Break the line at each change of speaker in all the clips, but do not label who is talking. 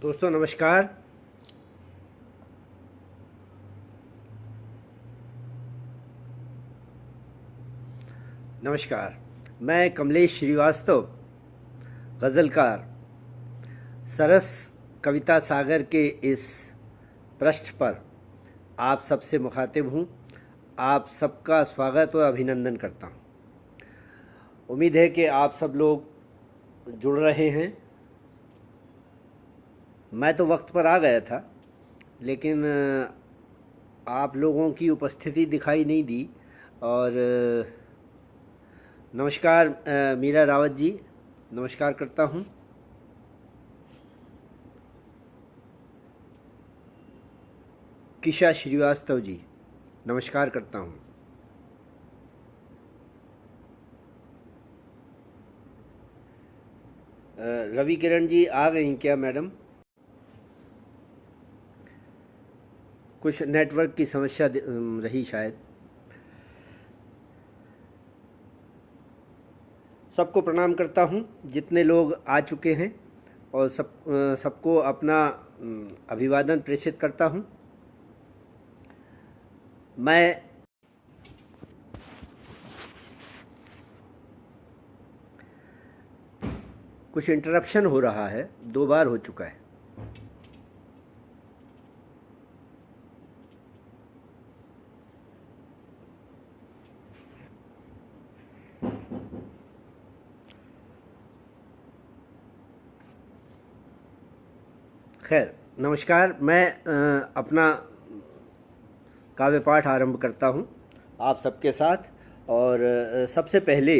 दोस्तों नमस्कार। मैं कमलेश श्रीवास्तव, गज़लकार, सरस कविता सागर के इस पृष्ठ पर आप सबसे मुखातिब हूँ। आप सबका स्वागत व अभिनंदन करता हूँ। उम्मीद है कि आप सब लोग जुड़ रहे हैं। मैं तो वक्त पर आ गया था, लेकिन आप लोगों की उपस्थिति दिखाई नहीं दी। और नमस्कार मीरा रावत जी, नमस्कार करता हूँ। किशा श्रीवास्तव जी, नमस्कार करता हूँ। रवि किरण जी आ गई क्या मैडम? कुछ नेटवर्क की समस्या रही शायद। सबको प्रणाम करता हूँ जितने लोग आ चुके हैं, और सबको अपना अभिवादन प्रेषित करता हूँ। मैं कुछ इंटरप्शन हो रहा है, 2 बार हो चुका है। खैर, नमस्कार। मैं अपना काव्य पाठ आरंभ करता हूँ आप सबके साथ। और सबसे पहले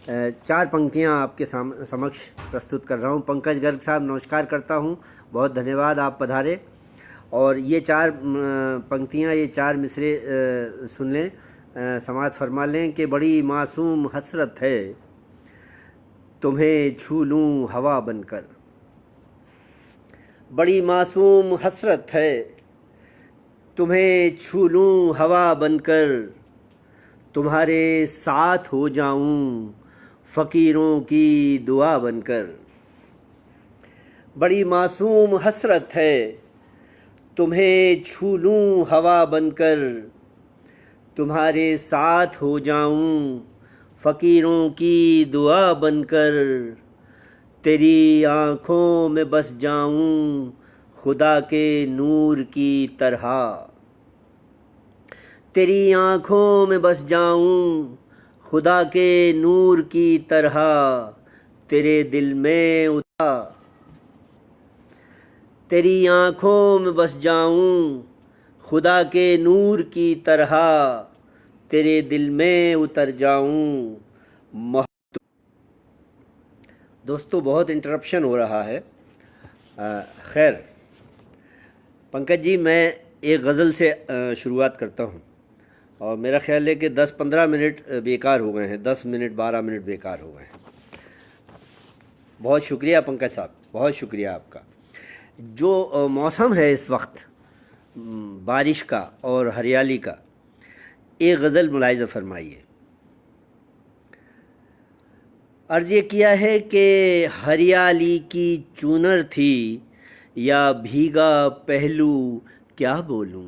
4 पंक्तियाँ आपके समक्ष प्रस्तुत कर रहा हूँ। पंकज गर्ग साहब, नमस्कार करता हूँ, बहुत धन्यवाद आप पधारे। और ये 4 पंक्तियाँ, ये 4 मिसरे सुन लें, समाअत फरमा लें कि बड़ी मासूम हसरत है तुम्हें छू लूँ हवा बनकर। बड़ी मासूम हसरत है तुम्हें छू लूँ हवा बनकर, तुम्हारे साथ हो जाऊँ फ़कीरों की दुआ बनकर। बड़ी मासूम हसरत है तुम्हें छू लूँ हवा बनकर, तुम्हारे साथ हो जाऊँ फ़कीरों की दुआ बनकर। तेरी आँखों में बस जाऊँ खुदा के नूर की तरह। तेरी आँखों में बस जाऊँ खुदा के नूर की तरह, तेरे दिल में उतर। तेरी आँखों में बस जाऊँ खुदा के नूर की तरह, तेरे दिल में उतर जाऊँ। दोस्तों बहुत इंटरप्शन हो रहा है। खैर, पंकज जी, मैं एक गज़ल से शुरुआत करता हूँ। और मेरा ख्याल है कि 10-15 मिनट बेकार हो गए हैं, 10 मिनट 12 मिनट बेकार हो गए हैं। बहुत शुक्रिया पंकज साहब, बहुत शुक्रिया आपका। जो मौसम है इस वक्त बारिश का और हरियाली का, एक गज़ल मुलाहिज़ा फरमाइए। अर्ज़ ये किया है कि हरियाली की चूनर थी या भीगा पहलू क्या बोलूं।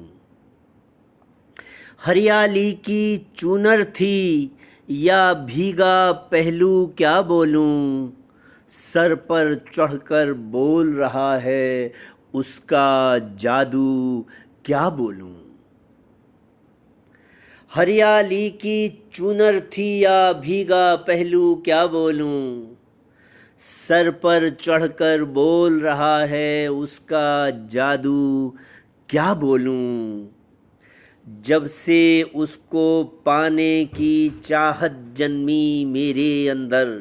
हरियाली की चूनर थी या भीगा पहलू क्या बोलूं, सर पर चढ़कर बोल रहा है उसका जादू क्या बोलूं। हरियाली की चूनर थी या भीगा पहलू क्या बोलूं, सर पर चढ़कर बोल रहा है उसका जादू क्या बोलूं। जब से उसको पाने की चाहत जन्मी मेरे अंदर,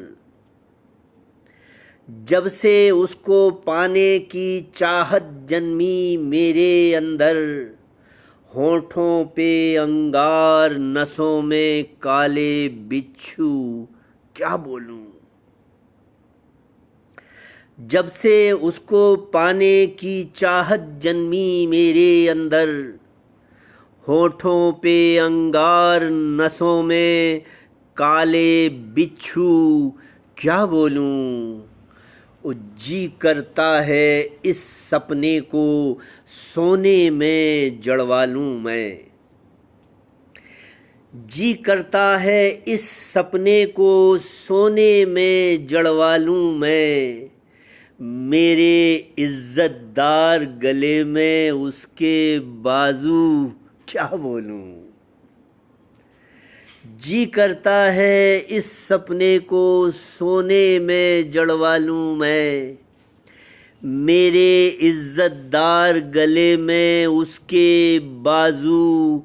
जब से उसको पाने की चाहत जन्मी मेरे अंदर, होठों पे अंगार नसों में काले बिच्छू क्या बोलूं। जब से उसको पाने की चाहत जन्मी मेरे अंदर, होठों पे अंगार नसों में काले बिच्छू क्या बोलूं। जी करता है इस सपने को सोने में जड़वा लूं मैं। जी करता है इस सपने को सोने में जड़वा लूं मैं। मेरे इज्जतदार गले में उसके बाजू क्या बोलूं। जी करता है इस सपने को सोने में जड़वा लूं मैं। मेरे इज्जतदार गले में उसके बाजू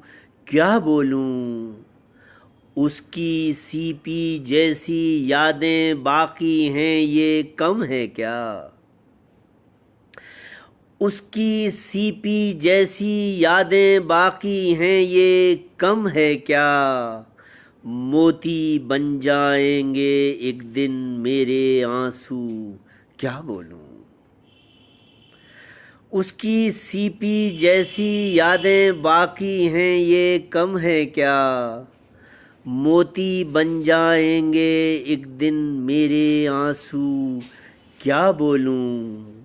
क्या बोलूं। उसकी सीपी जैसी यादें बाकी हैं ये कम है क्या। उसकी सीपी जैसी यादें बाकी हैं ये कम है क्या। मोती बन जाएंगे एक दिन मेरे आंसू क्या बोलूं। उसकी सीपी जैसी यादें बाकी हैं ये कम है क्या। मोती बन जाएंगे एक दिन मेरे आंसू क्या बोलूं।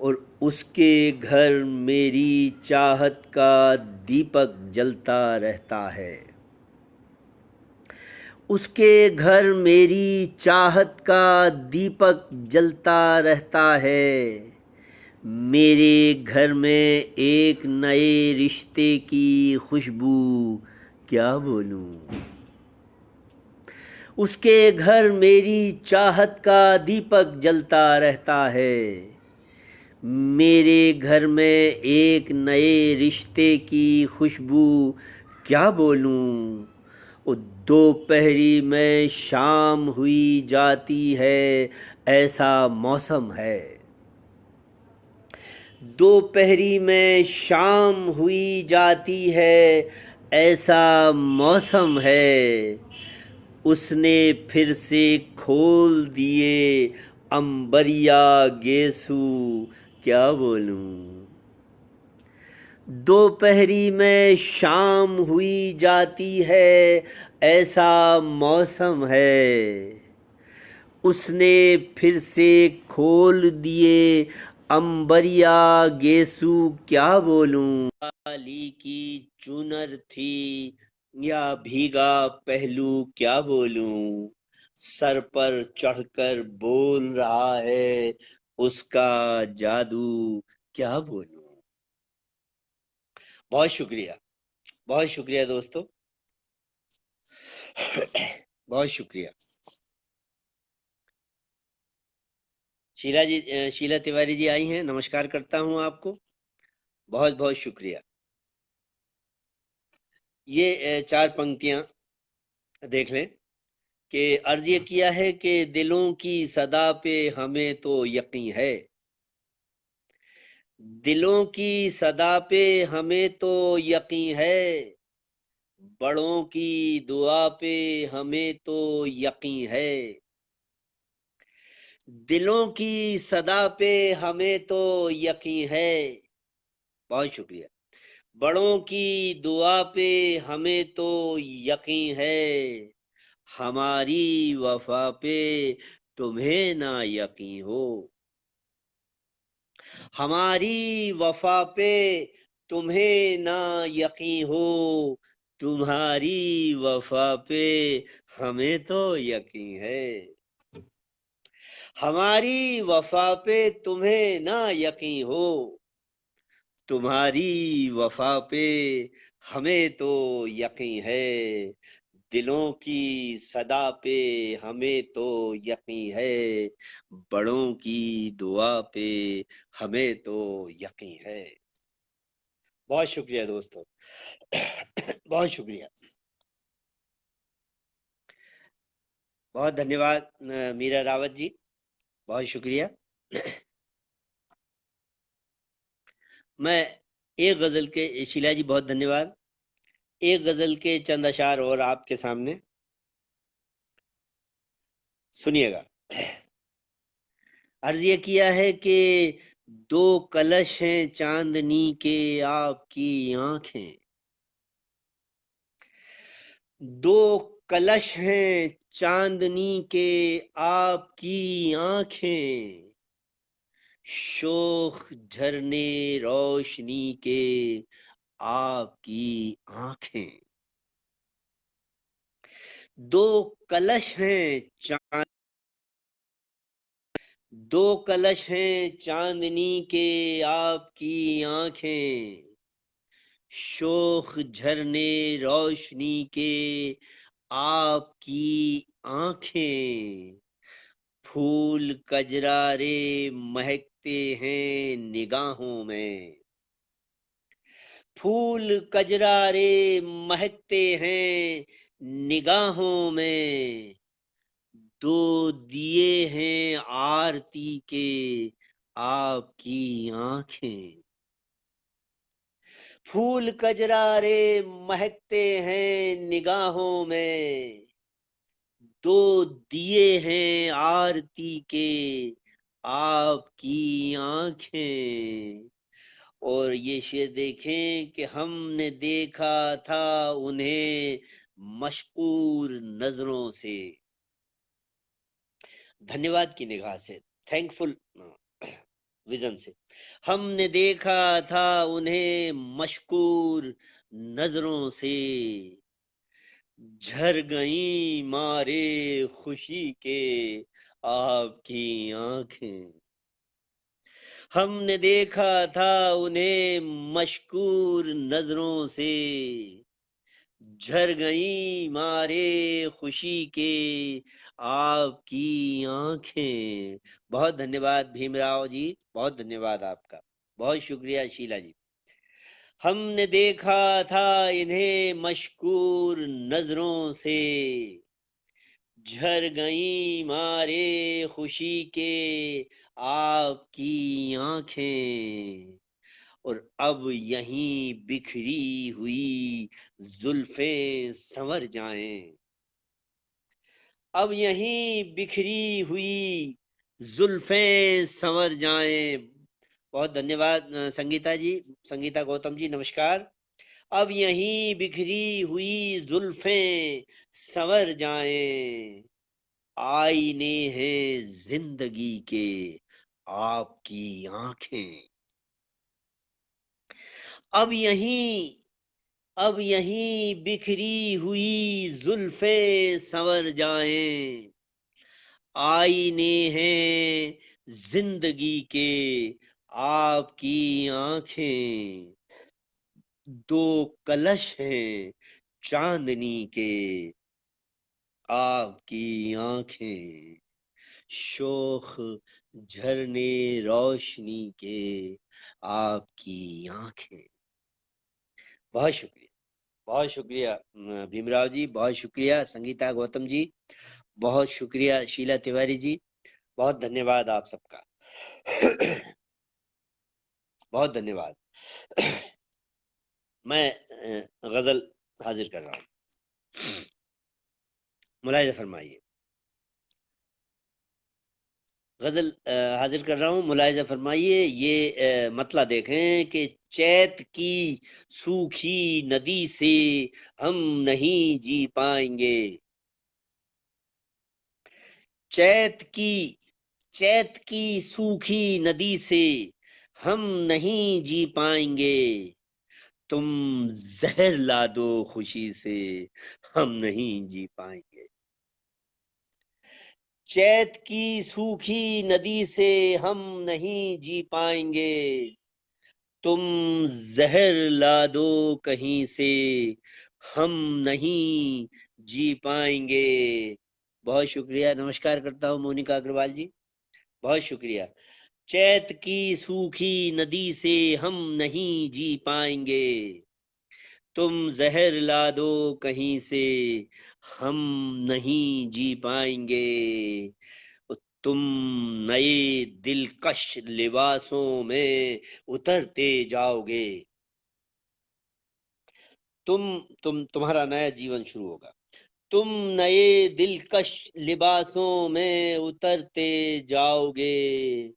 और उसके घर मेरी चाहत का दीपक जलता रहता है। उसके घर मेरी चाहत का दीपक जलता रहता है। मेरे घर में एक नए रिश्ते की खुशबू क्या बोलूं। उसके घर मेरी चाहत का दीपक जलता रहता है। मेरे घर में एक नए रिश्ते की खुशबू क्या बोलूं। दोपहरी में शाम हुई जाती है ऐसा मौसम है। दोपहरी में शाम हुई जाती है ऐसा मौसम है। उसने फिर से खोल दिए अंबरिया गेसू क्या बोलूं। दोपहरी में शाम हुई जाती है ऐसा मौसम है। उसने फिर से खोल दिए अंबरिया गेसू क्या बोलूं। काली की चुनर थी या भीगा पहलू क्या बोलूं। सर पर चढ़कर बोल रहा है उसका जादू क्या बोलूं। बहुत शुक्रिया, बहुत शुक्रिया दोस्तों। बहुत शुक्रिया। शीला तिवारी जी आई हैं, नमस्कार करता हूं आपको। बहुत बहुत शुक्रिया। ये चार पंक्तियां देख लें कि अर्ज ये किया है कि दिलों की सदा पे हमें तो यकीन है। दिलों की सदा पे हमें तो यकीन है। बड़ों की दुआ पे हमें तो यकीन है। दिलों की सदा पे हमें तो यकीन है। बहुत शुक्रिया। बड़ों की दुआ पे हमें तो यकीन है। हमारी वफा पे तुम्हें ना यकीन हो। हमारी वफा पे तुम्हें ना यकीन हो। तुम्हारी वफा पे हमें तो यकीन है। हमारी वफा पे तुम्हें ना यकीन हो। तुम्हारी वफा पे हमें तो यकीन है। दिलों की सदा पे हमें तो यकीन है। बड़ों की दुआ पे हमें तो यकीन है। बहुत शुक्रिया दोस्तों। बहुत शुक्रिया। बहुत धन्यवाद मीरा रावत जी, बहुत शुक्रिया। मैं एक गजल के, शीला जी बहुत धन्यवाद। एक गजल के चंद अशार और आपके सामने सुनिएगा। अर्ज ये किया है कि दो कलश हैं चांदनी के आपकी आंखें। दो कलश हैं चांदनी के आपकी आंखें। शोख झरने रोशनी के आपकी आंखें। दो कलश हैं दो कलश हैं चांदनी के आपकी आंखें। शोख झरने रोशनी के आपकी आंखें। फूल कजरारे महकते हैं निगाहों में। फूल कजरारे महकते हैं निगाहों में। दो दिए हैं आरती के आपकी आंखें। फूल कजरारे महकते हैं निगाहों में। दो दिए हैं आरती के आपकी आंखें। और ये शेर देखें कि हमने देखा था उन्हें मशकूर नजरों से। धन्यवाद की निगाह से, थैंकफुल विजन से। हमने देखा था उन्हें मशकूर नजरों से। झर गई मारे खुशी के आपकी आंखें। हमने देखा था उन्हें मशकूर नजरों से। झर गई मारे खुशी के आपकी आंखें। बहुत धन्यवाद भीमराव जी, बहुत धन्यवाद आपका, बहुत शुक्रिया शीला जी। हमने देखा था इन्हें मशकूर नजरों से। झर गई मारे खुशी के आपकी आंखें। और अब यहीं बिखरी हुई जुल्फें संवर जाएं। अब यहीं बिखरी हुई जुल्फें संवर जाएं। बहुत धन्यवाद संगीता जी, संगीता गौतम जी, नमस्कार। अब यहीं बिखरी हुई जुल्फें संवर जाएं। आईने हैं जिंदगी के आपकी आंखें। अब यहीं अब यहीं बिखरी हुई जुल्फें संवर जाएं। आईने हैं जिंदगी के आपकी आंखें। दो कलश हैं चांदनी के आपकी आंखें। शोख झरने रोशनी के आपकी आंखें। बहुत शुक्रिया, बहुत शुक्रिया भीमराव जी, बहुत शुक्रिया संगीता गौतम जी, बहुत शुक्रिया शीला तिवारी जी, बहुत धन्यवाद आप सबका। बहुत धन्यवाद। मैं गजल हाजिर कर रहा हूं, मुलाहिजा फरमाइए। गजल हाजिर कर रहा हूं, मुलाहिजा फरमाइए। ये मतला देखें कि चैत की सूखी नदी से हम नहीं जी पाएंगे। चैत की सूखी नदी से हम नहीं जी पाएंगे। तुम जहर ला दो खुशी से हम नहीं जी पाएंगे। चैत की सूखी नदी से हम नहीं जी पाएंगे। तुम जहर ला दो कहीं से हम नहीं जी पाएंगे। बहुत शुक्रिया, नमस्कार करता हूँ मोनिका अग्रवाल जी, बहुत शुक्रिया। चैत की सूखी नदी से हम नहीं जी पाएंगे। तुम जहर ला दो कहीं से हम नहीं जी पाएंगे। तुम नए दिलकश लिबासों में उतरते जाओगे। तुम्हारा नया जीवन शुरू होगा। तुम नए दिलकश लिबासों में उतरते जाओगे।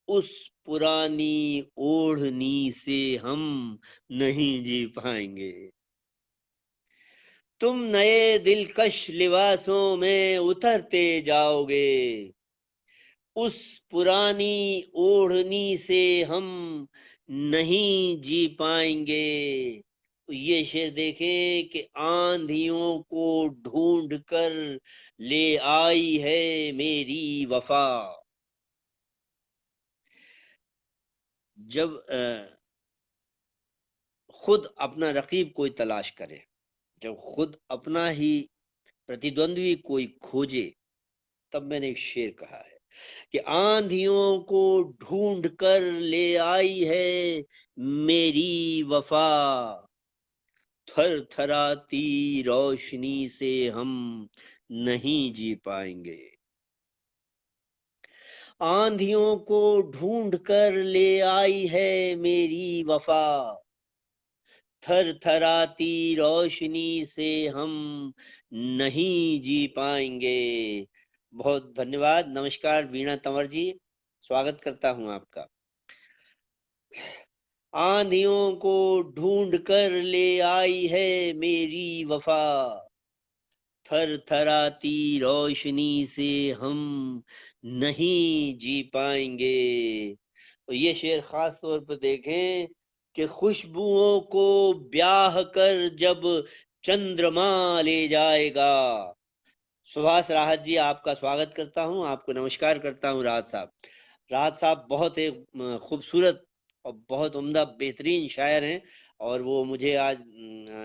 उस पुरानी ओढ़नी से हम नहीं जी पाएंगे। तुम नए दिलकश लिबासों में उतरते जाओगे। उस पुरानी ओढ़नी से हम नहीं जी पाएंगे। तो ये शेर देखे कि आंधियों को ढूंढ कर ले आई है मेरी वफा। जब खुद अपना रकीब कोई तलाश करे, जब खुद अपना ही प्रतिद्वंद्वी कोई खोजे, तब मैंने एक शेर कहा है कि आंधियों को ढूंढ कर ले आई है मेरी वफा, थर थराती रोशनी से हम नहीं जी पाएंगे। आंधियों को ढूंढ कर ले आई है मेरी वफा, थर थराती रोशनी से हम नहीं जी पाएंगे। बहुत धन्यवाद। नमस्कार वीणा तंवर जी, स्वागत करता हूं आपका। आंधियों को ढूंढ कर ले आई है मेरी वफा, थर थराती रोशनी से हम नहीं जी पाएंगे। तो ये शेर खास तौर पर देखें कि खुशबुओं को ब्याह कर जब चंद्रमा ले जाएगा। सुभाष राहत जी, आपका स्वागत करता हूं, आपको नमस्कार करता हूं। राहत साहब, राहत साहब बहुत एक खूबसूरत और बहुत उम्दा बेहतरीन शायर हैं, और वो मुझे आज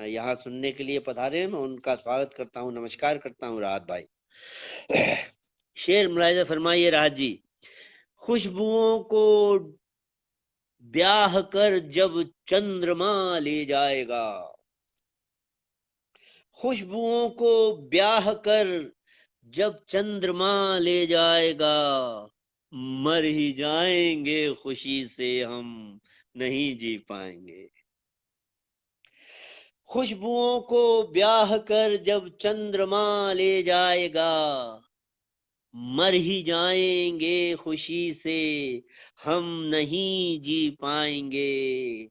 यहाँ सुनने के लिए पधारे हैं। मैं उनका स्वागत करता हूँ, नमस्कार करता हूँ राहत भाई। शेर मुलाहिजा फरमाइए राहत जी। खुशबुओं को ब्याह कर जब चंद्रमा ले जाएगा, खुशबुओं को ब्याह कर जब चंद्रमा ले जाएगा, मर ही जाएंगे खुशी से हम नहीं जी पाएंगे। खुशबुओं को ब्याह कर जब चंद्रमा ले जाएगा, मर ही जाएंगे खुशी से हम नहीं जी पाएंगे।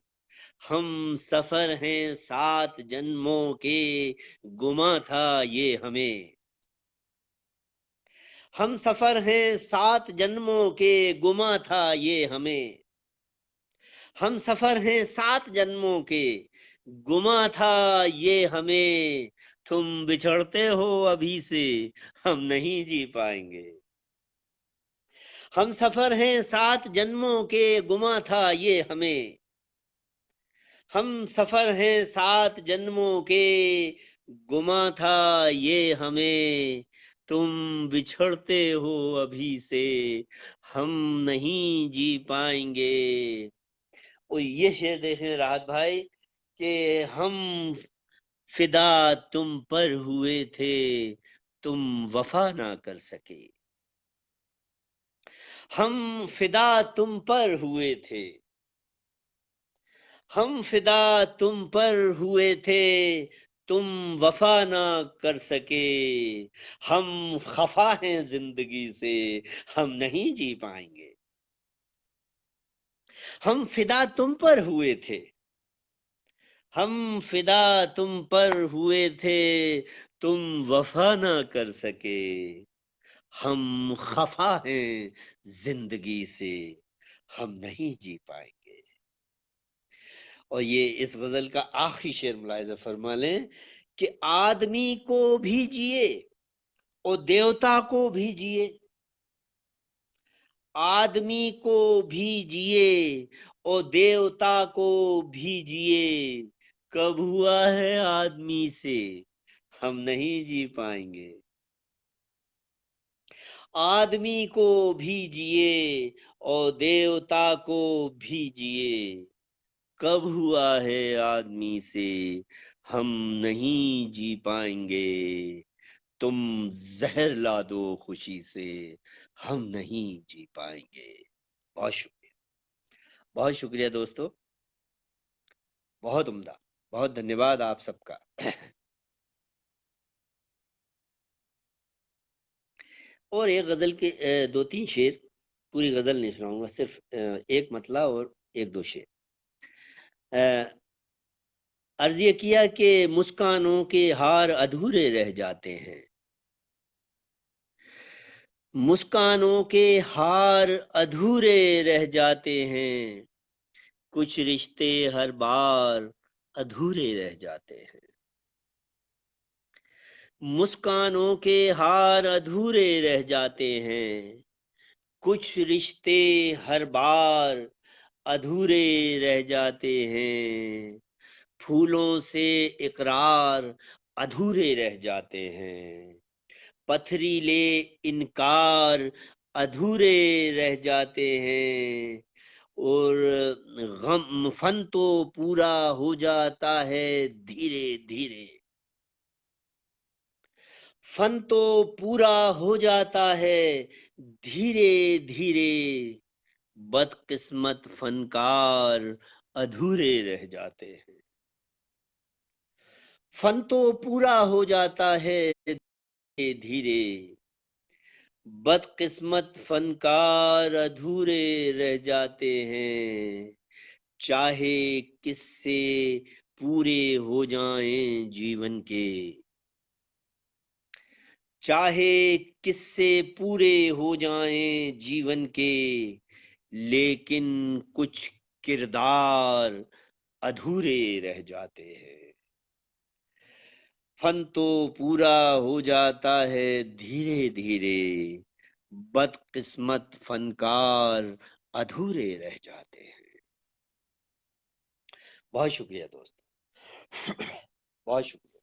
हम सफर हैं 7 जन्मों के, गुमा था ये हमें। हम सफर हैं 7 जन्मों के, गुमा था ये हमें। हम सफर हैं 7 जन्मों के, गुमा था ये हमें। तुम बिछड़ते हो अभी से, हम नहीं जी पाएंगे। हम सफर हैं 7 जन्मों के, गुमा था ये हमें। हम सफर हैं 7 जन्मों के, गुमा था ये हमें। तुम बिछड़ते हो अभी से, हम नहीं जी पाएंगे। और ये शेर देखें राहत भाई कि हम फिदा तुम पर हुए थे, तुम वफा ना कर सके। हम फिदा तुम पर हुए थे, हम फिदा तुम पर हुए थे, तुम वफा ना कर सके। हम खफा हैं जिंदगी से, हम नहीं जी पाएंगे। हम फिदा तुम पर हुए थे, हम फिदा तुम पर हुए थे, तुम वफा ना कर सके। हम खफा हैं जिंदगी से, हम नहीं जी पाएंगे। और ये इस गजल का आखिरी शेर मुलाहिजा फरमा लें कि आदमी को भी जिए और देवता को भी जिए, आदमी को भी जिए और देवता को भी जिए। कब हुआ है आदमी से, हम नहीं जी पाएंगे। आदमी को भी जिए और देवता को भी जिए। कब हुआ है आदमी से, हम नहीं जी पाएंगे। तुम जहर ला दो खुशी से, हम नहीं जी पाएंगे। बहुत शुक्रिया, बहुत शुक्रिया दोस्तों, बहुत उम्दा, बहुत धन्यवाद आप सबका। और एक गजल के 2-3 शेर, पूरी गजल नहीं सुनाऊंगा, सिर्फ एक मतला और 1-2 शेर। अर्ज ये किया कि मुस्कानों के हार अधूरे रह जाते हैं, मुस्कानों के हार अधूरे रह जाते हैं, कुछ रिश्ते हर बार अधूरे रह जाते हैं। मुस्कानों के हार अधूरे रह जाते हैं, कुछ रिश्ते हर बार अधूरे रह जाते हैं। फूलों से इकरार अधूरे रह जाते हैं, पथरीले इनकार अधूरे रह जाते हैं। और गम फन तो पूरा हो जाता है धीरे धीरे, फन तो पूरा हो जाता है धीरे धीरे, बदकिस्मत फनकार अधूरे रह जाते हैं। फन तो पूरा हो जाता है धीरे धीरे, बदकिस्मत फनकार अधूरे रह जाते हैं। चाहे किससे पूरे हो जाएं जीवन के, चाहे किससे पूरे हो जाएं जीवन के, लेकिन कुछ किरदार अधूरे रह जाते हैं। फन तो पूरा हो जाता है धीरे धीरे, बदकिस्मत फनकार अधूरे रह जाते हैं। बहुत शुक्रिया दोस्तों, बहुत शुक्रिया।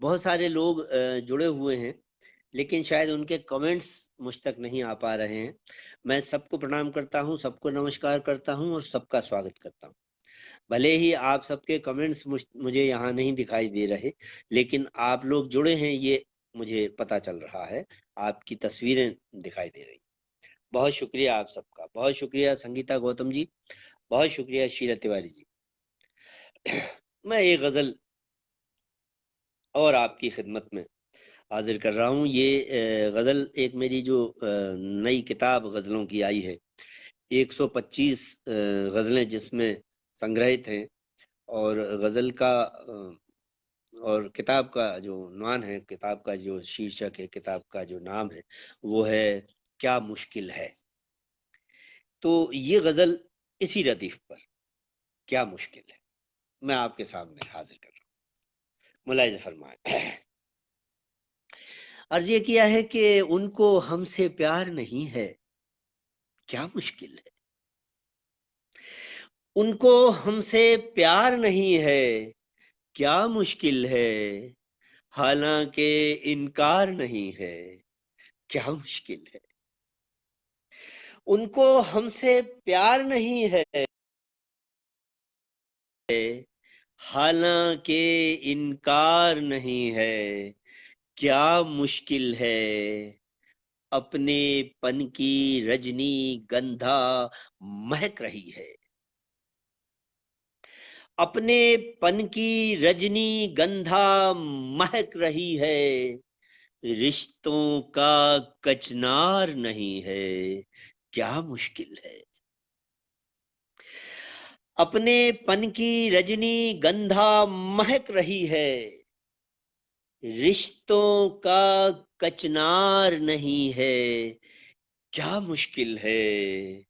बहुत सारे लोग जुड़े हुए हैं, लेकिन शायद उनके कमेंट्स मुझ तक नहीं आ पा रहे हैं। मैं सबको प्रणाम करता हूं, सबको नमस्कार करता हूं और सबका स्वागत करता हूं। भले ही आप सबके कमेंट्स मुझे यहाँ नहीं दिखाई दे रहे, लेकिन आप लोग जुड़े हैं ये मुझे पता चल रहा है, आपकी तस्वीरें दिखाई दे रही। बहुत शुक्रिया आप सबका, बहुत शुक्रिया संगीता गौतम जी, बहुत शुक्रिया शीला तिवारी जी। मैं एक गजल और आपकी खिदमत में हाजिर कर रहा हूँ। ये गजल एक मेरी जो नई किताब गजलों की आई है, 125 गजलें जिसमें संग्रहित हैं, और गजल का और किताब का जो उन्वान है, किताब का जो शीर्षक है, किताब का जो नाम है, वो है क्या मुश्किल है। तो ये गजल इसी रदीफ पर, क्या मुश्किल है, मैं आपके सामने हाजिर कर रहा हूँ। मुलाहिज़ा फरमाएं। अर्ज ये किया है कि उनको हमसे प्यार नहीं है, क्या मुश्किल है। उनको हमसे प्यार नहीं है, क्या मुश्किल है। हालांकि इनकार नहीं है, क्या मुश्किल है। उनको हमसे प्यार नहीं है, हालांकि इनकार नहीं है, क्या मुश्किल है। अपने पन की रजनी गंधा महक रही है, अपने पन की रजनी गंधा महक रही है। रिश्तों का कचनार नहीं है, क्या मुश्किल है। अपने पन की रजनी गंधा महक रही है, रिश्तों का कचनार नहीं है, क्या मुश्किल है।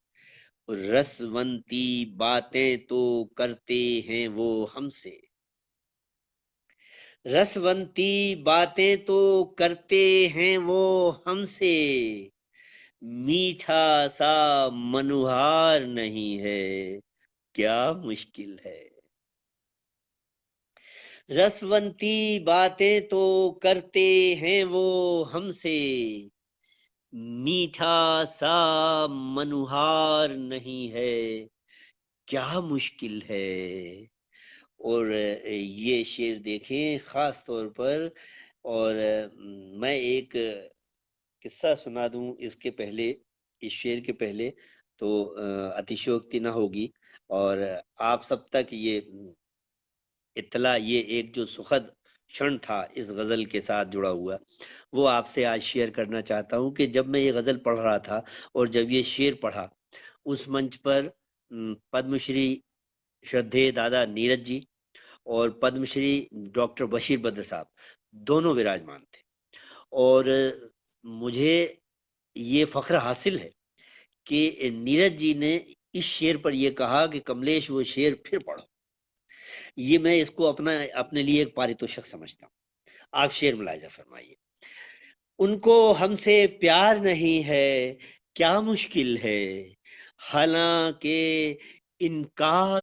रसवंती बातें तो करते हैं वो हमसे, रसवंती बातें तो करते हैं वो हमसे। मीठा सा मनुहार नहीं है, क्या मुश्किल है। रसवंती बातें तो करते हैं वो हमसे, मीठा सा मनुहार नहीं है, क्या मुश्किल है। और ये शेर देखें खास तौर पर, और मैं एक किस्सा सुना दूं इसके पहले, इस शेर के पहले, तो अतिशयोक्ति ना होगी। और आप सब तक ये इत्तला, ये एक जो सुखद क्षण था इस गजल के साथ जुड़ा हुआ, वो आपसे आज शेयर करना चाहता हूं कि जब मैं ये गजल पढ़ रहा था और जब ये शेर पढ़ा, उस मंच पर पद्मश्री श्रद्धेय दादा नीरज जी और पद्मश्री डॉक्टर बशीर बद्र साहब दोनों विराजमान थे। और मुझे ये फख्र हासिल है कि नीरज जी ने इस शेर पर यह कहा कि कमलेश वो शेर फिर पढ़ो। ये मैं इसको अपने लिए एक पारितोषिक समझता हूँ। आप शेर मुलाहिजा फरमाइए। उनको हमसे प्यार नहीं है, क्या मुश्किल है, हालांकि इनकार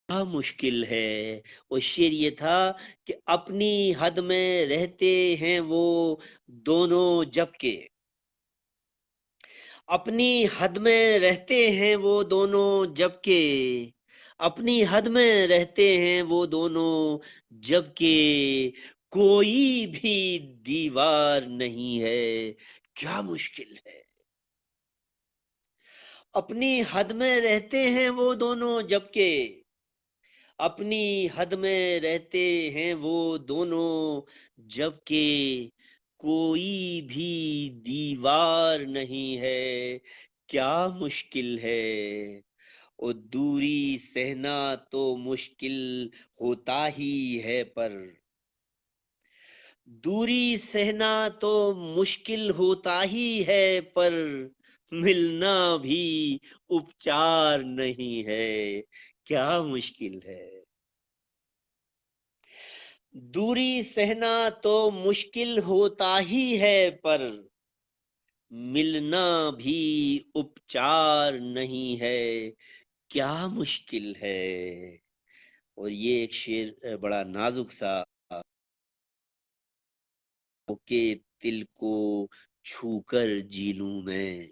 क्या मुश्किल है। और शेर ये था कि अपनी हद में रहते हैं वो दोनों जबकि, अपनी हद में रहते हैं वो दोनों जबकि, अपनी हद में रहते हैं वो दोनों जबकि, कोई भी दीवार नहीं है, क्या मुश्किल है। अपनी हद में रहते हैं वो दोनों जबकि, अपनी हद में रहते हैं वो दोनों जबकि, कोई भी दीवार नहीं है, क्या मुश्किल है। और दूरी सहना तो मुश्किल होता ही है पर, दूरी सहना तो मुश्किल होता ही है पर, मिलना भी उपचार नहीं है, क्या मुश्किल है। दूरी सहना तो मुश्किल होता ही है पर, मिलना भी उपचार नहीं है, क्या मुश्किल है। और ये एक शेर बड़ा नाजुक सा के दिल को छूकर जी लूं मैं,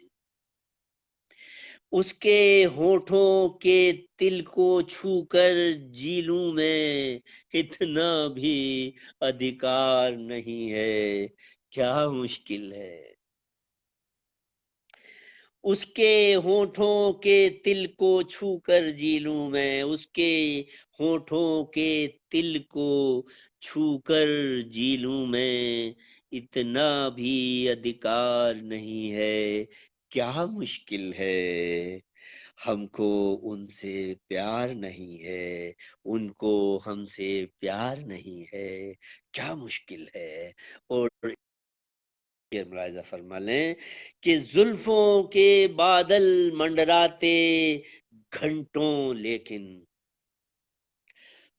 उसके होठों के तिल को छूकर जी लूं मैं, इतना भी अधिकार नहीं है, क्या मुश्किल है। उसके होठों के तिल को छूकर जी लूं मैं, उसके होठों के तिल को छूकर जी लूं मैं, इतना भी अधिकार नहीं है, क्या मुश्किल है। हमको उनसे प्यार नहीं है, उनको हमसे प्यार नहीं है, क्या मुश्किल है। और ये मुलाहिजा फरमा लें कि जुल्फों के बादल मंडराते घंटों लेकिन,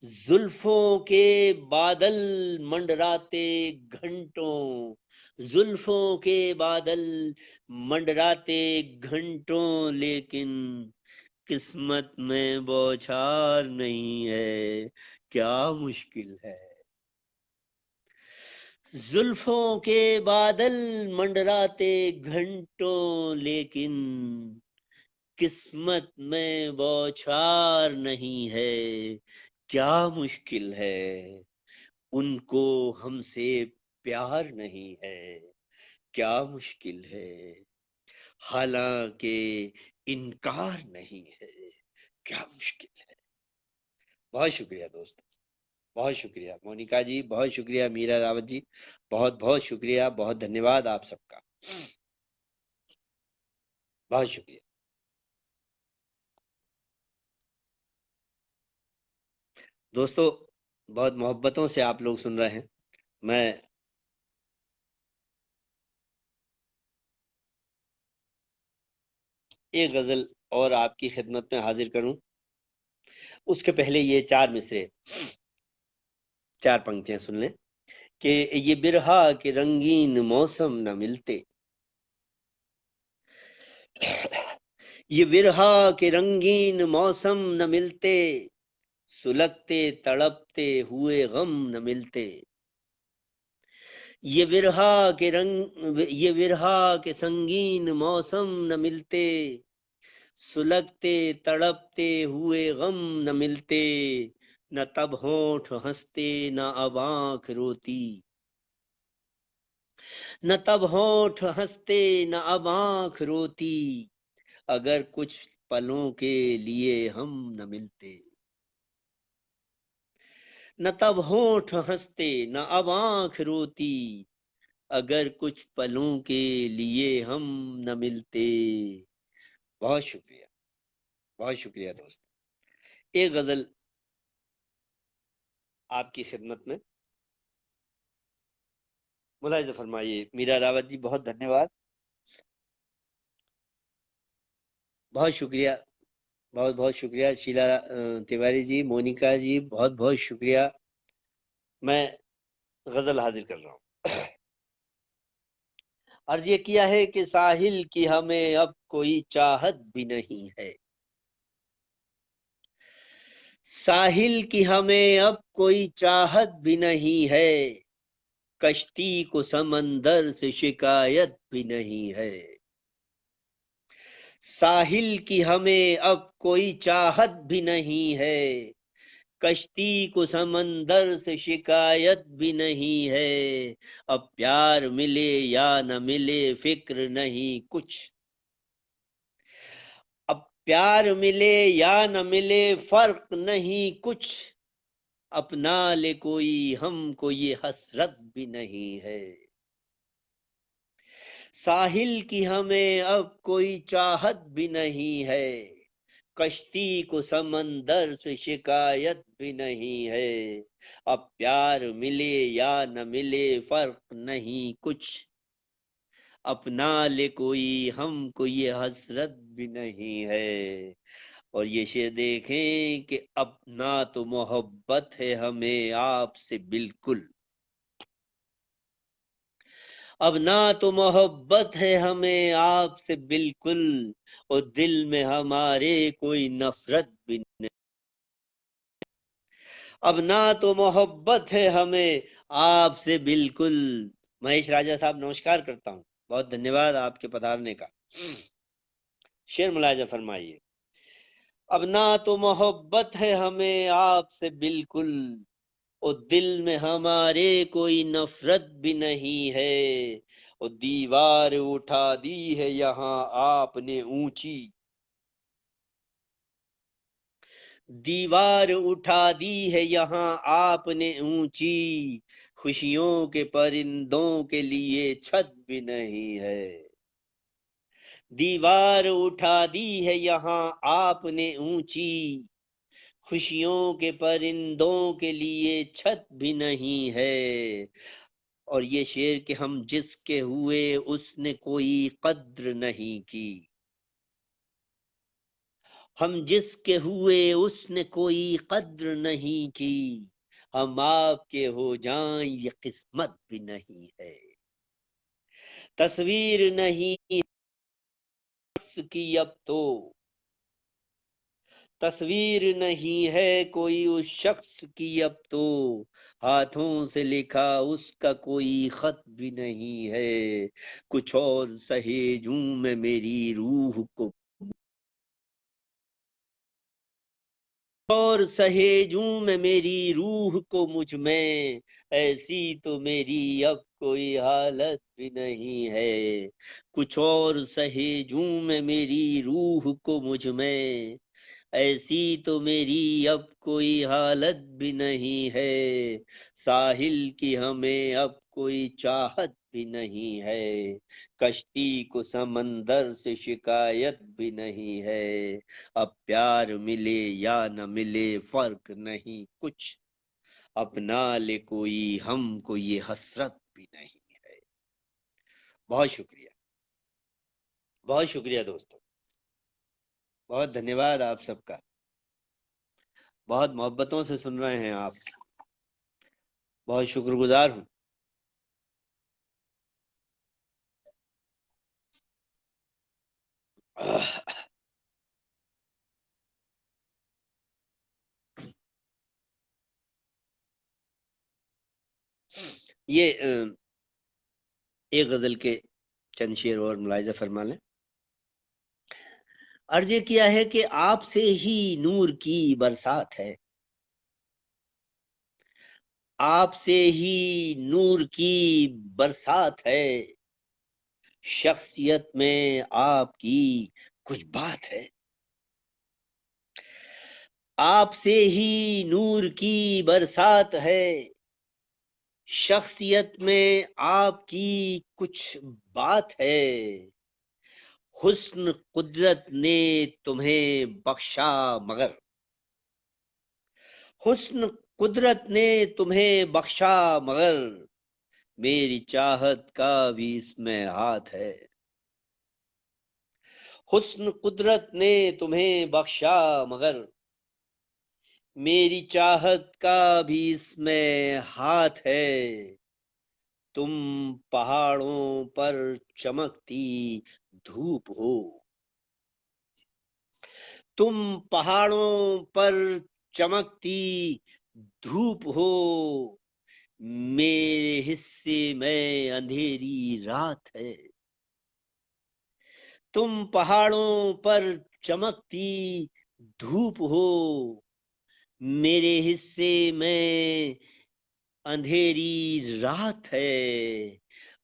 जुल्फों के बादल मंडराते घंटों, जुल्फों के बादल मंडराते घंटों लेकिन, किस्मत में बौछार नहीं है, क्या मुश्किल है। जुल्फों के बादल मंडराते घंटों लेकिन, किस्मत में बौछार नहीं है, क्या मुश्किल है। उनको हमसे प्यार नहीं है, क्या मुश्किल है, हालांकि इनकार नहीं है, क्या मुश्किल है। बहुत शुक्रिया दोस्त, बहुत शुक्रिया मोनिका जी, बहुत शुक्रिया मीरा रावत जी, बहुत बहुत शुक्रिया, बहुत धन्यवाद आप सबका, बहुत शुक्रिया। दोस्तों बहुत मोहब्बतों से आप लोग सुन रहे हैं। मैं एक गजल और आपकी खिदमत में हाजिर करूं, उसके पहले ये चार मिसरे, चार पंक्तियां सुन लें कि ये बिरहा के रंगीन मौसम न मिलते, ये विरहा के रंगीन मौसम न मिलते, सुलगते तड़पते हुए गम न मिलते, ये विरहा के रंग, ये विरहा के संगीन मौसम न मिलते, सुलगते तड़पते हुए गम न मिलते, न तब होठ हंसते न अब आंख रोती, न तब होठ हंसते न अब आंख रोती, अगर कुछ पलों के लिए हम न मिलते, न तब होठ हंसते न अब आंख रोती, अगर कुछ पलों के लिए हम न मिलते। बहुत शुक्रिया, बहुत शुक्रिया दोस्त। एक गजल आपकी खिदमत में, मुलाहिजा फरमाइए। मीरा रावत जी बहुत धन्यवाद, बहुत शुक्रिया, बहुत बहुत शुक्रिया। शीला तिवारी जी, मोनिका जी, बहुत बहुत शुक्रिया। मैं गजल हाजिर कर रहा हूँ। अर्ज ये किया है कि साहिल की हमें अब कोई चाहत भी नहीं है, साहिल की हमें अब कोई चाहत भी नहीं है, कश्ती को समंदर से शिकायत भी नहीं है। साहिल की हमें अब कोई चाहत भी नहीं है, कश्ती को समंदर से शिकायत भी नहीं है। अब प्यार मिले या न मिले फिक्र नहीं कुछ, अब प्यार मिले या न मिले फर्क नहीं कुछ, अपना ले कोई हमको ये हसरत भी नहीं है। साहिल की हमें अब कोई चाहत भी नहीं है, कश्ती को समंदर से शिकायत भी नहीं है। अब प्यार मिले या न मिले फर्क नहीं कुछ, अपना ले कोई हमको ये हसरत भी नहीं है। और ये शेर देखें कि अब ना तो मोहब्बत है हमें आपसे बिल्कुल, अब ना तो मोहब्बत है हमें आपसे बिल्कुल, और दिल में हमारे कोई नफरत भी नहीं। अब ना तो मोहब्बत है हमें आपसे बिल्कुल। महेश राजा साहब नमस्कार करता हूँ, बहुत धन्यवाद आपके पधारने का। शेर मुलाहिजा फरमाइए। अब ना तो मोहब्बत है हमें आपसे बिल्कुल, और दिल में हमारे कोई नफरत भी नहीं है, और दीवार उठा दी है यहाँ आपने ऊंची, दीवार उठा दी है यहाँ आपने ऊंची, खुशियों के परिंदों के लिए छत भी नहीं है। दीवार उठा दी है यहाँ आपने ऊंची, खुशियों के परिंदों के लिए छत भी नहीं है। और ये शेर कि हम जिसके हुए उसने कोई कद्र नहीं की, हम जिसके हुए उसने कोई कद्र नहीं की, हम आपके हो जाएं ये किस्मत भी नहीं है। तस्वीर नहीं शख्स की अब तो, तस्वीर नहीं है कोई उस शख्स की अब तो, हाथों से लिखा उसका कोई खत भी नहीं है। कुछ और सहेजूं मैं मेरी रूह को, और सहेजूं मैं मेरी रूह को मुझ में, ऐसी तो मेरी अब कोई हालत भी नहीं है। कुछ और सहेजूं मैं मेरी रूह को मुझ में, ऐसी तो मेरी अब कोई हालत भी नहीं है। साहिल की हमें अब कोई चाहत भी नहीं है, कश्ती को समंदर से शिकायत भी नहीं है। अब प्यार मिले या न मिले फर्क नहीं कुछ, अपना ले कोई हमको ये हसरत भी नहीं है। बहुत शुक्रिया, बहुत शुक्रिया दोस्तों, बहुत धन्यवाद आप सबका। बहुत मोहब्बतों से सुन रहे हैं आप, बहुत शुक्रगुजार हूँ। ये एक गजल के चंद शेर और मुलाहिजा फरमा लें। अर्ज ये किया है कि आपसे ही नूर की बरसात है, आपसे ही नूर की बरसात है, शख्सियत में आपकी कुछ बात है। आपसे ही नूर की बरसात है, शख्सियत में आपकी कुछ बात है। हुस्न कुदरत ने तुम्हें बख्शा मगर, हुस्न कुदरत ने तुम्हें बख्शा मगर, मेरी चाहत का भी इसमें हाथ है। हुस्न कुदरत ने तुम्हें बख्शा मगर मेरी चाहत का भी इसमें हाथ है। तुम पहाड़ों पर चमकती धूप हो, तुम पहाड़ों पर चमकती धूप हो, मेरे हिस्से में अंधेरी रात है। तुम पहाड़ों पर चमकती धूप हो, मेरे हिस्से में अंधेरी रात है।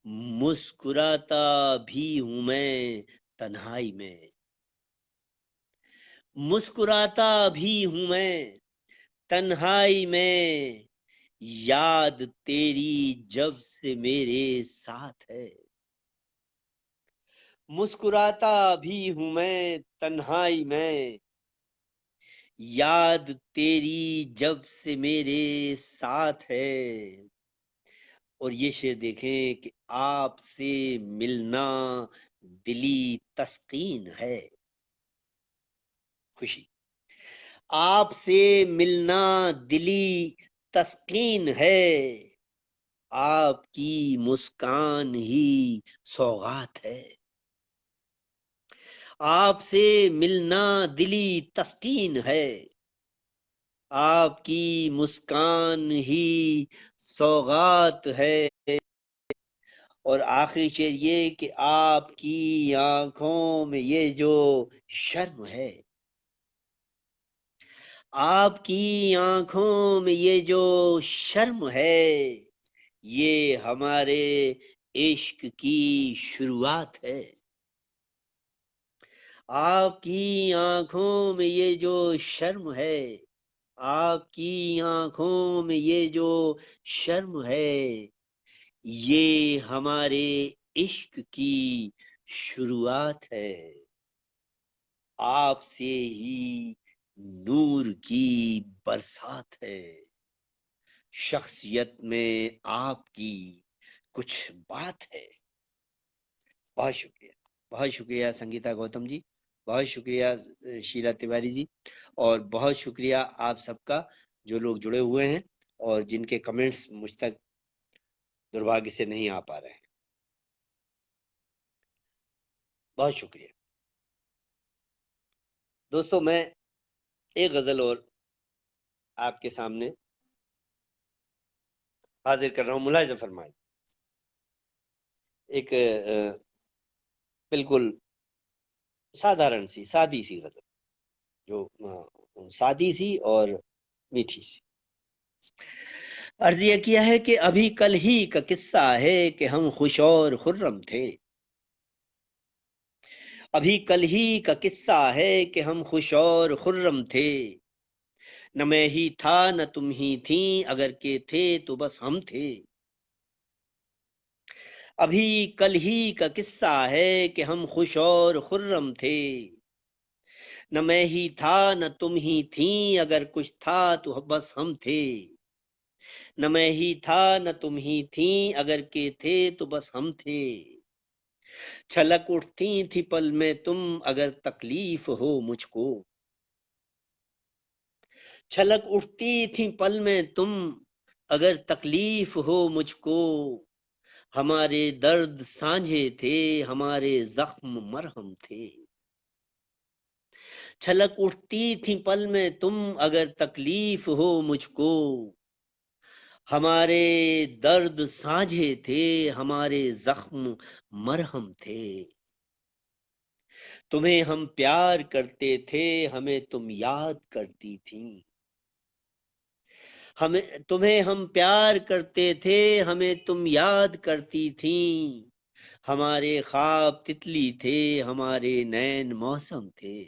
मुस्कुराता भी हूं मैं तन्हाई में, मुस्कुराता भी हूं मैं तन्हाई में। याद तेरी जब से मेरे साथ है, मुस्कुराता भी हूं मैं तन्हाई में। याद तेरी जब से मेरे साथ है। और ये शेर देखें कि आपसे मिलना दिली तस्कीन है, खुशी। आपसे मिलना दिली तस्कीन है, आपकी मुस्कान ही सौगात है। आपसे मिलना दिली तस्कीन है, आपकी मुस्कान ही सौगात है। और आखिरी शेर ये कि आपकी आंखों में ये जो शर्म है, आपकी आंखों में ये जो शर्म है, ये हमारे इश्क की शुरुआत है। आपकी आंखों में ये जो शर्म है, आपकी आंखों में ये जो शर्म है, ये हमारे इश्क की शुरुआत है। आपसे ही नूर की बरसात है, शख्सियत में आपकी कुछ बात है। बहुत शुक्रिया, बहुत शुक्रिया संगीता गौतम जी, बहुत शुक्रिया शीला तिवारी जी, और बहुत शुक्रिया आप सबका जो लोग जुड़े हुए हैं और जिनके कमेंट्स मुझ तक दुर्भाग्य से नहीं आ पा रहे हैं। बहुत शुक्रिया दोस्तों। मैं एक गजल और आपके सामने हाजिर कर रहा हूँ, मुलाहिजा फरमाएं। एक बिल्कुल साधारण सी सादी सी गजल, जो सादी सी और मीठी सी। अर्ज ये किया है कि अभी कल ही का किस्सा है कि हम खुश और खुर्रम थे। अभी कल ही का किस्सा है कि हम खुश और खुर्रम थे। न मैं ही था न तुम ही थी, अगर के थे तो बस हम थे। अभी कल ही का किस्सा है कि हम खुश और खुर्रम थे। न मैं ही था न तुम ही थी, अगर कुछ था तो बस हम थे। न मैं ही था न तुम ही थी, अगर के थे तो बस हम थे। छलक उठती थी पल में तुम, अगर तकलीफ हो मुझको। छलक उठती थी पल में तुम, अगर तकलीफ हो मुझको। हमारे दर्द साझे थे, हमारे जख्म मरहम थे। छलक उठती थी पल में तुम, अगर तकलीफ हो मुझको। हमारे दर्द साझे थे, हमारे जख्म मरहम थे। तुम्हें हम प्यार करते थे, हमें तुम याद करती थी। हमें तुम्हें हम प्यार करते थे, हमें तुम याद करती थी। हमारे ख्वाब तितली थे, हमारे नैन मौसम थे।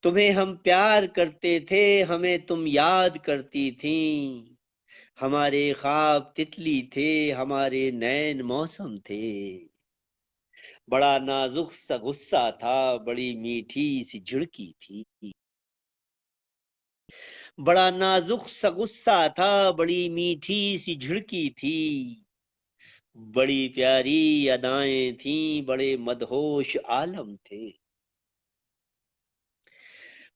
तुम्हें हम प्यार करते थे, हमें तुम याद करती थी। हमारे ख्वाब तितली थे, हमारे नैन मौसम थे। बड़ा नाजुक सा गुस्सा था, बड़ी मीठी सी झिड़की थी। बड़ा नाजुक सा गुस्सा था, बड़ी मीठी सी झिड़की थी, बड़ी प्यारी अदाएं थी, बड़े मदहोश आलम थे।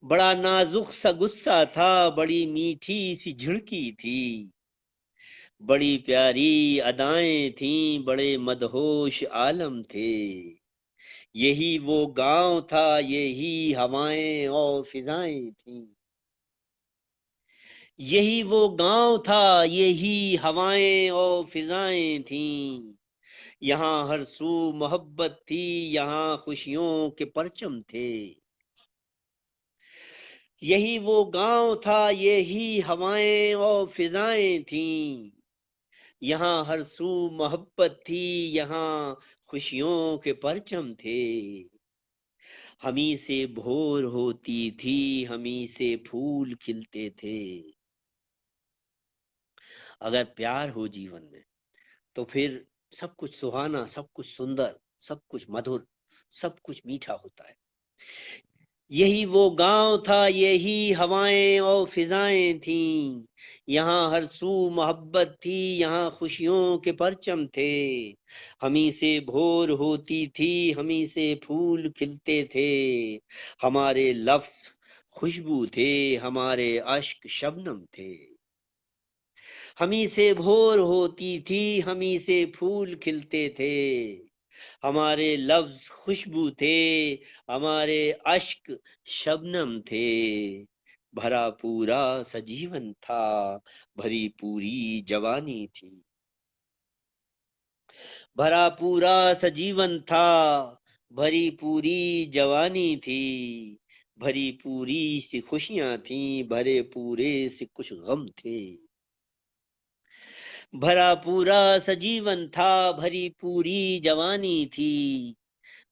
बड़ा नाजुक सा गुस्सा था, बड़ी मीठी सी झिड़की थी, बड़ी प्यारी अदाएं थी, बड़े मदहोश आलम थे। यही वो गांव था, यही हवाएं और फिजाएं थी। यही वो गांव था, यही हवाएं और फिजाएं थीं। यहाँ हर सू मोहब्बत थी, यहाँ खुशियों के परचम थे। यही वो गांव था, यही हवाएं और फिजाएं थीं। यहाँ हर सू मोहब्बत थी, यहाँ खुशियों के परचम थे। हमी से भोर होती थी, हमी से फूल खिलते थे। अगर प्यार हो जीवन में तो फिर सब कुछ सुहाना, सब कुछ सुंदर, सब कुछ मधुर, सब कुछ मीठा होता है। यही वो गांव था, यही हवाएं और फिजाएं थीं। यहाँ हर सू मोहब्बत थी, यहाँ खुशियों के परचम थे। हमी से भोर होती थी, हमी से फूल खिलते थे। हमारे लफ्ज खुशबू थे, हमारे अश्क शबनम थे। हमी से भोर होती थी, हमी से फूल खिलते थे। हमारे लफ्ज खुशबू थे, हमारे अश्क शबनम थे। भरा पूरा सजीवन था, भरी पूरी जवानी थी। भरा पूरा सजीवन था, भरी पूरी जवानी थी। भरी पूरी सी खुशियां थी, भरे पूरे से कुछ गम थे। भरा पूरा सजीवन था, भरी पूरी जवानी थी।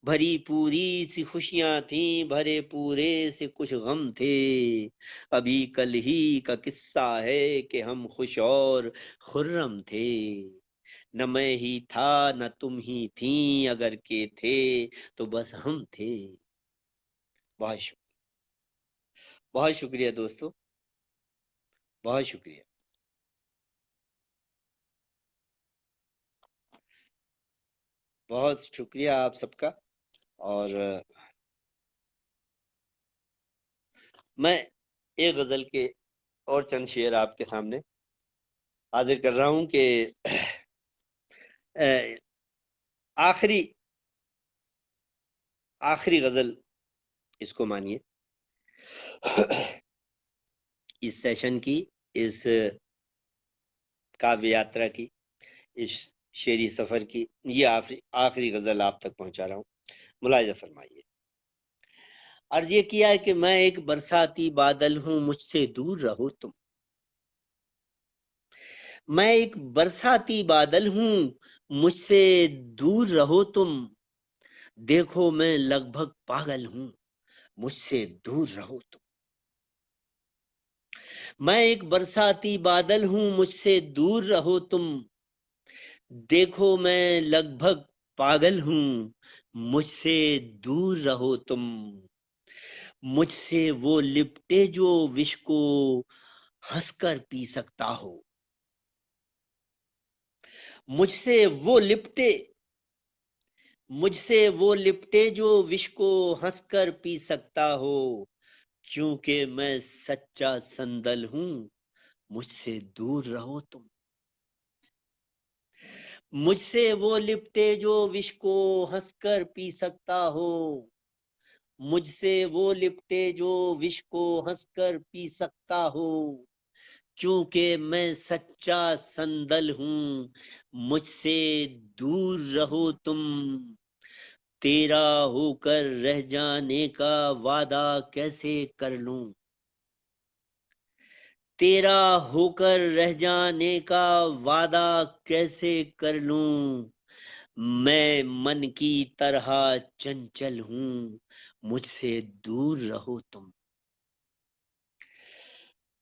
भरी पूरी सी खुशियां थी, भरे पूरे से कुछ गम थे। अभी कल ही का किस्सा है कि हम खुश और खुर्रम थे। न मैं ही था न तुम ही थी, अगर के थे तो बस हम थे। बहुत शुक्रिया, बहुत शुक्रिया दोस्तों, बहुत शुक्रिया। बहुत शुक्रिया आप सबका। और मैं एक गजल के और चंद शेर आपके सामने हाजिर कर रहा हूं कि आखिरी आखिरी गजल इसको मानिए इस सेशन की, इस काव्य यात्रा की, इस शेरी सफर की। ये आखिरी आखिरी गजल आप तक पहुंचा रहा हूं, मुलाहिजा फरमाइए। अर्ज ये किया है कि मैं एक बरसाती बादल हूं, मुझसे दूर रहो तुम। मैं एक बरसाती बादल हूं, मुझसे दूर रहो तुम। देखो मैं लगभग पागल हूं, मुझसे दूर रहो तुम। मैं एक बरसाती बादल हूं, मुझसे दूर रहो तुम। देखो मैं लगभग पागल हूं, मुझसे दूर रहो तुम। मुझसे वो लिपटे जो विष को हंसकर पी सकता हो। मुझसे वो लिपटे मुझसे वो लिपटे जो विष को हंसकर पी सकता हो। क्योंकि मैं सच्चा संदल हूं, मुझसे दूर रहो तुम। मुझसे वो लिपटे जो विष को हंसकर पी सकता हो। मुझसे वो लिपटे जो विष को हंसकर पी सकता हो। क्योंकि मैं सच्चा संदल हूं, मुझसे दूर रहो तुम। तेरा होकर रह जाने का वादा कैसे कर लूं। तेरा होकर रह जाने का वादा कैसे कर लूं। मैं मन की तरह चंचल हूं, मुझसे दूर रहो तुम।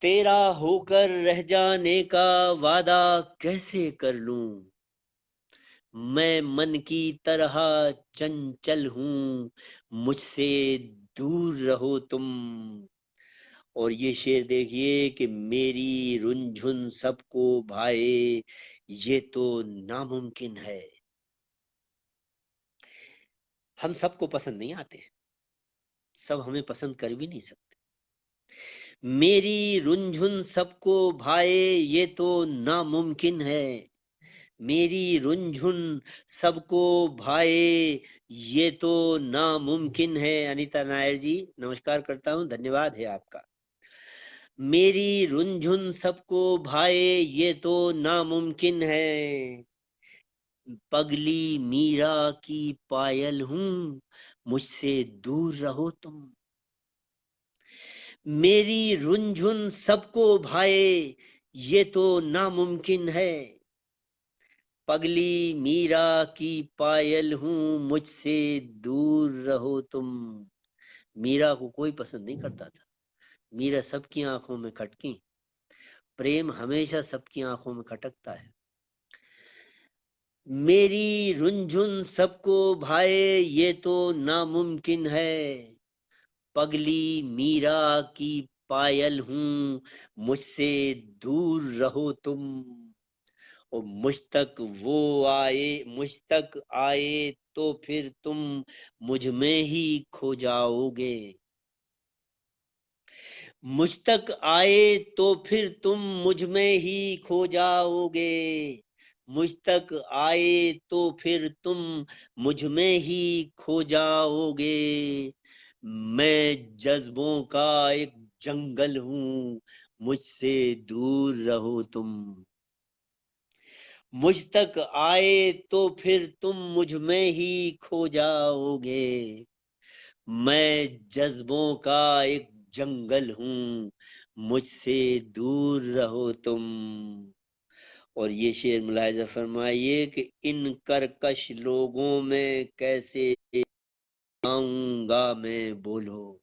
तेरा होकर रह जाने का वादा कैसे कर लूं। मैं मन की तरह चंचल हूं, मुझसे दूर रहो तुम। और ये शेर देखिए कि मेरी रुंझुन सबको भाए ये तो नामुमकिन है। हम सबको पसंद नहीं आते, सब हमें पसंद कर भी नहीं सकते। मेरी रुंझुन सबको भाए ये तो नामुमकिन है। मेरी रुंझुन सबको भाए ये तो नामुमकिन है। अनीता नायर जी नमस्कार करता हूं, धन्यवाद है आपका। मेरी रुंझुन सबको भाए ये तो नामुमकिन है। पगली मीरा की पायल हूं मुझसे दूर रहो तुम। मेरी रुंझुन सबको भाए ये तो नामुमकिन है। पगली मीरा की पायल हूं मुझसे दूर रहो तुम। मीरा को कोई पसंद नहीं करता था, मीरा सबकी आंखों में खटकी। प्रेम हमेशा सबकी आंखों में खटकता है। मेरी रुंझुन सबको भाए ये तो नामुमकिन है। पगली मीरा की पायल हूं मुझसे दूर रहो तुम। और मुझ तक आए तो फिर तुम मुझ में ही खो जाओगे। मुझ तक आए तो फिर तुम मुझ में ही खो जाओगे। मुझ तक आए तो फिर तुम मुझ में ही खो जाओगे। मैं जज्बों का एक जंगल हूं मुझसे दूर रहो तुम। मुझ तक आए तो फिर तुम मुझ में ही खो जाओगे। मैं जज्बों का एक जंगल हूं मुझसे दूर रहो तुम। और ये शेर मुलाहिजा फरमाइए कि इन करकश लोगों में कैसे आऊंगा मैं बोलो।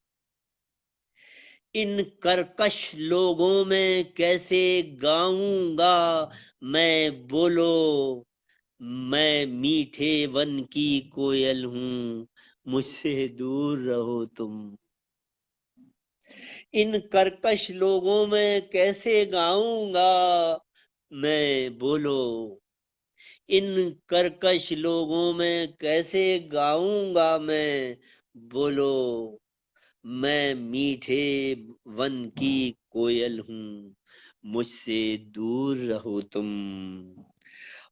इन करकश लोगों में कैसे गाऊंगा मैं बोलो। मैं मीठे वन की कोयल हूं मुझसे दूर रहो तुम। इन कर्कश लोगों में कैसे गाऊंगा मैं बोलो। इन कर्कश लोगों में कैसे गाऊंगा मैं बोलो। मैं मीठे वन की कोयल हूं मुझसे दूर रहो तुम।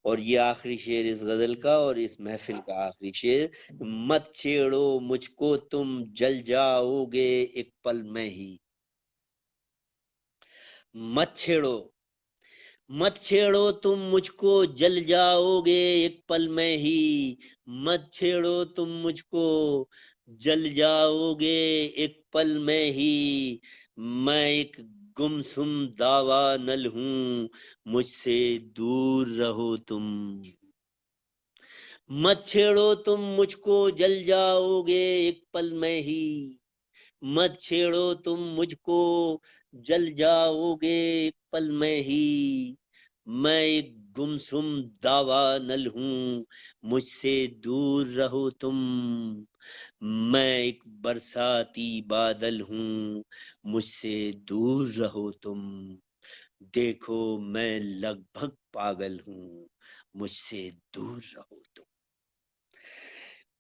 और ये आखिरी शेर इस गजल का और इस महफिल का आखिरी शेर। मत छेड़ो मुझको तुम जल जाओगे एक पल में ही। मत छेड़ो मत छेड़ो तुम मुझको जल जाओगे एक पल में ही। मत छेड़ो तुम मुझको जल जाओगे एक पल में ही। मैं एक गुमसुम दावा नल हूं मुझसे दूर रहो तुम। मत छेड़ो तुम मुझको जल जाओगे एक पल में ही। मत छेड़ो तुम मुझको जल जाओगे एक पल में ही। मैं एक गुमसुम दावा नल हूं मुझसे दूर रहो तुम। मैं एक बरसाती बादल हूं मुझसे दूर रहो तुम। देखो मैं लगभग पागल हूं मुझसे दूर रहो तुम।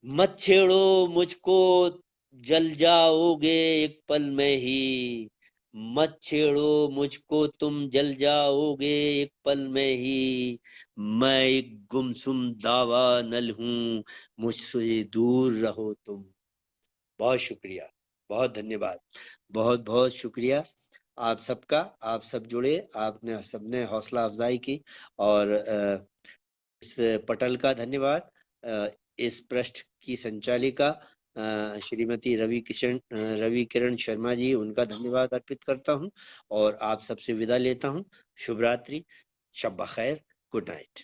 मत छेड़ो मुझको जल जाओगे एक पल में ही। मत छेड़ो मुझको तुम जल जाओगे एक पल में ही। मैं एक गुमसुम दावा नल हूं मुझसे दूर रहो तुम। बहुत शुक्रिया, बहुत धन्यवाद, बहुत बहुत शुक्रिया आप सबका। आप सब जुड़े, आपने सबने हौसला अफजाई की। और इस पटल का धन्यवाद इस पृष्ठ की संचालिका श्रीमती रवि किरण शर्मा जी, उनका धन्यवाद अर्पित करता हूं। और आप सबसे विदा लेता हूं। शुभ रात्रि, शब बखैर, गुड नाइट।